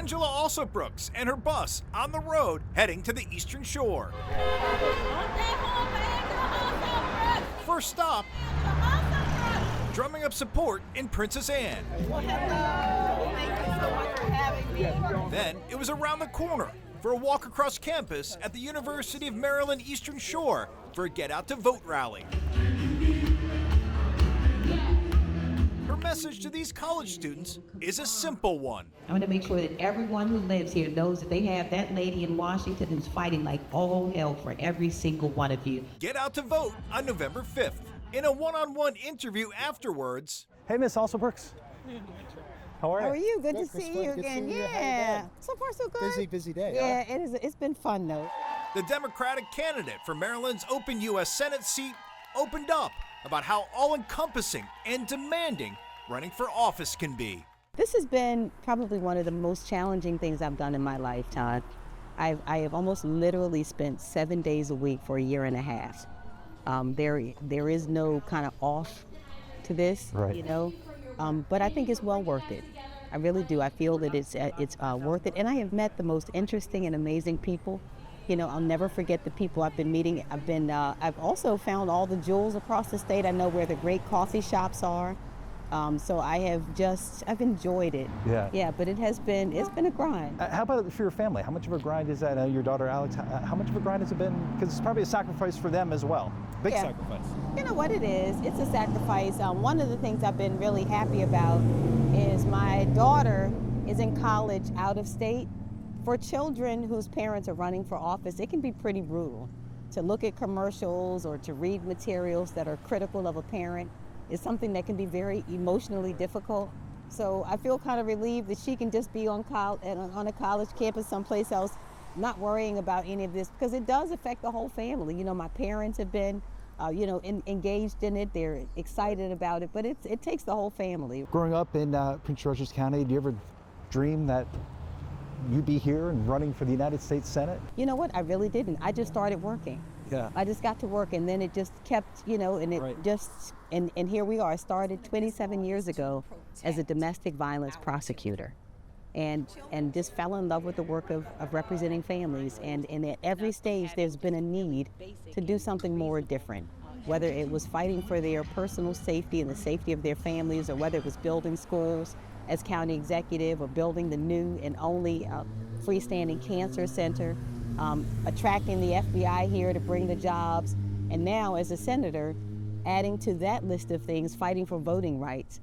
Angela Alsobrooks and her bus on the road heading to the Eastern Shore. First stop, drumming up support in Princess Anne. Well, hello. Thank you so much for having me. Then it was around the corner for a walk across campus at the University of Maryland Eastern Shore for a Get Out to Vote rally. Her message to these college students is a simple one. I want to make sure that everyone who lives here knows that they have that lady in Washington who's fighting like all hell for every single one of you. Get out to vote on November 5th. In a one-on-one interview afterwards. Hey, Miss Alsobrooks. How are you? How are you? Good to see you again. Yeah. So far, so good. Busy day. Yeah, it is. It's been fun though. The Democratic candidate for Maryland's open U.S. Senate seat opened up about how all-encompassing and demanding running for office can be. This has been probably one of the most challenging things I've done in my life, Todd. I have almost literally spent 7 days a week for a year and a half. There is no kind of off to this, right. You know, but I think it's well worth it. I really do. I feel that it's worth it, and I have met the most interesting and amazing people. You know, I'll never forget the people I've been meeting. I've also found all the jewels across the state. I know where the great coffee shops are. So I've enjoyed it. Yeah, but it's been a grind. How about for your family? How much of a grind is that? Your daughter Alex, how much of a grind has it been? Because it's probably a sacrifice for them as well. Big sacrifice. You know what it is? It's a sacrifice. One of the things I've been really happy about is my daughter is in college out of state. For children whose parents are running for office, it can be pretty brutal. To look at commercials or to read materials that are critical of a parent is something that can be very emotionally difficult. So I feel kind of relieved that she can just be on a college campus someplace else, not worrying about any of this, because it does affect the whole family. You know, my parents have been, engaged in it. They're excited about it, but it takes the whole family. Growing up in Prince George's County, do you ever dream that you'd be here and running for the United States Senate? You know what? I really didn't. I just started working. Yeah. I just got to work, and then it just kept, and it right. just, and here we are. I started 27 years ago as a domestic violence prosecutor, and just fell in love with the work of representing families. And at every stage, there's been a need to do something more different, whether it was fighting for their personal safety and the safety of their families, or whether it was building schools as county executive, or building the new and only freestanding cancer center, attracting the FBI here to bring the jobs, and now as a senator, adding to that list of things, fighting for voting rights,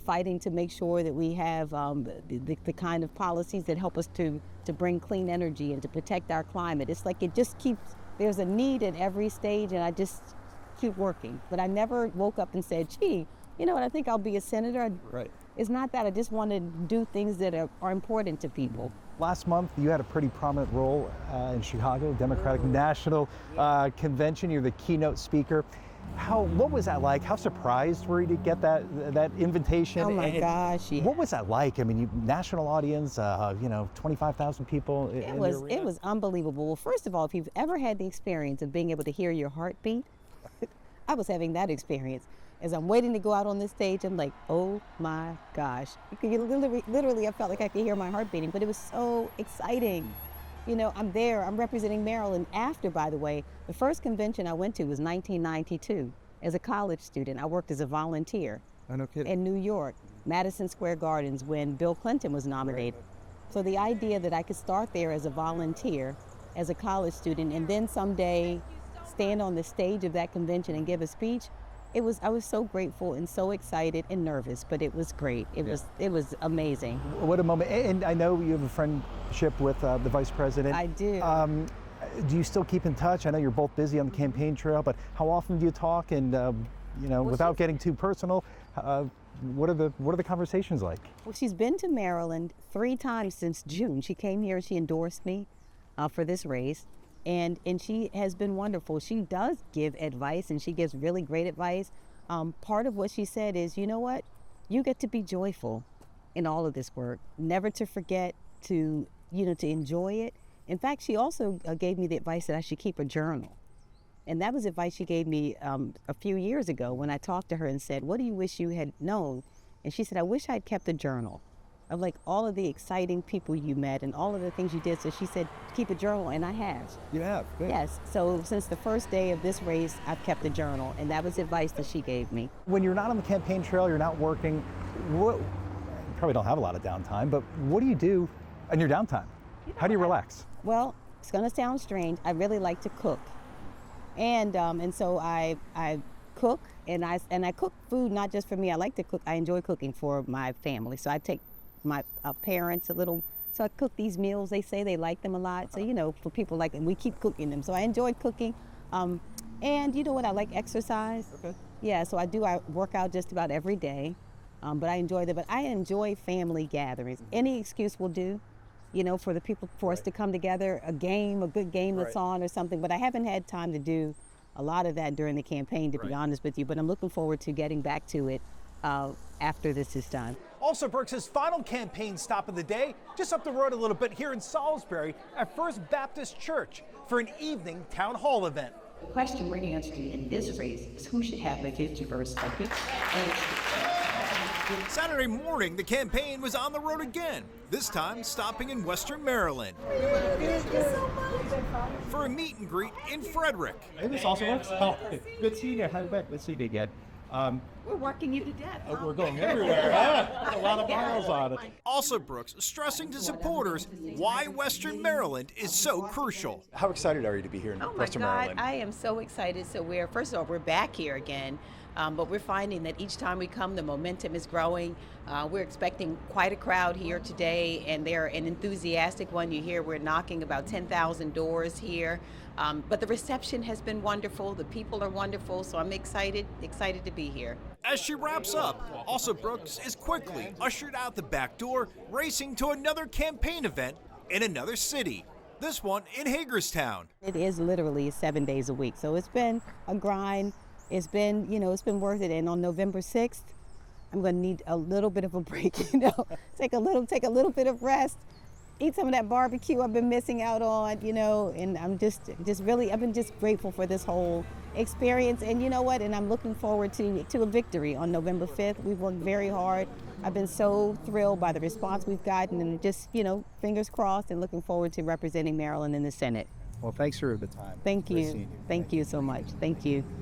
fighting to make sure that we have the kind of policies that help us to bring clean energy and to protect our climate. It's like it just keeps, there's a need at every stage, and I just keep working. But I never woke up and said, gee, you know what, I think I'll be a senator. Right. It's not that. I just want to do things that are important to people. Last month, you had a pretty prominent role in Chicago, Democratic National Convention. You're the keynote speaker. What was that like? How surprised were you to get that invitation? Oh my gosh! Yeah. What was that like? I mean, national audience, 25,000 people. It was unbelievable. Well, first of all, if you've ever had the experience of being able to hear your heartbeat, I was having that experience. As I'm waiting to go out on this stage, I'm like, oh my gosh. Literally, I felt like I could hear my heart beating, but it was so exciting. You know, I'm there, I'm representing Maryland after, by the way, the first convention I went to was 1992. As a college student, I worked as a volunteer in New York, Madison Square Gardens, when Bill Clinton was nominated. So the idea that I could start there as a volunteer, as a college student, and then someday stand on the stage of that convention and give a speech, I was so grateful and so excited and nervous, but it was great. It was amazing. What a moment. And I know you have a friendship with the Vice President. I do. Do you still keep in touch? I know you're both busy on the campaign trail, but how often do you talk? And without getting too personal, what are the conversations like? Well, she's been to Maryland 3 times since June. She came here, she endorsed me for this race. And she has been wonderful. She does give advice, and she gives really great advice. Part of what she said is, you know what? You get to be joyful in all of this work. Never to forget to enjoy it. In fact, she also gave me the advice that I should keep a journal. And that was advice she gave me a few years ago when I talked to her and said, what do you wish you had known? And she said, I wish I'd kept a journal. of like all of the exciting people you met and all of the things you did. So she said, keep a journal, and I have. You have? Good. Yes. So since the first day of this race, I've kept a journal, and that was advice that she gave me. When you're not on the campaign trail, you're not working, you probably don't have a lot of downtime, but what do you do in your downtime? How do you relax? Well, it's going to sound strange. I really like to cook. And so I cook, and I cook food not just for me. I like to cook. I enjoy cooking for my family. So I take my parents a little. So I cook these meals. They say they like them a lot. So, you know, for people like them, we keep cooking them. So I enjoy cooking. And you know what? I like exercise. Okay. Yeah, so I work out just about every day. But I enjoy that. But I enjoy family gatherings. Any excuse will do, you know, for the people, for us to come together, a good game that's on or something. But I haven't had time to do a lot of that during the campaign, to be honest with you. But I'm looking forward to getting back to it after this is done. Alsobrooks' final campaign stop of the day, just up the road a little bit here in Salisbury at First Baptist Church for an evening town hall event. The question we're answering in this race is who should have the 51st birthday. Saturday morning, the campaign was on the road again, this time stopping in Western Maryland for a meet and greet in Frederick. Hey, Miss Alsobrooks. Oh, good seeing you. Hi, back. Good seeing you again. We're working you to death. We're going everywhere. Huh? A lot of miles on it. Alsobrooks stressing to supporters why Western Maryland is so crucial. How excited are you to be here in Western Maryland? I am so excited. So first of all, we're back here again. But we're finding that each time we come, the momentum is growing. We're expecting quite a crowd here today, and they're an enthusiastic one. You hear we're knocking about 10,000 doors here. But the reception has been wonderful. The people are wonderful, so I'm excited to be here. As she wraps up, Alsobrooks is quickly ushered out the back door, racing to another campaign event in another city. This one in Hagerstown. It is literally 7 days a week, so it's been a grind. It's been, it's been worth it. And on November 6th, I'm going to need a little bit of a break, take a little bit of rest, eat some of that barbecue I've been missing out on, and I'm I've been just grateful for this whole experience. And you know what? And I'm looking forward to a victory on November 5th. We've worked very hard. I've been so thrilled by the response we've gotten, and just, fingers crossed, and looking forward to representing Maryland in the Senate. Well, thanks for the time. Thank Nice you. seeing you. Thank you so much. Thank you.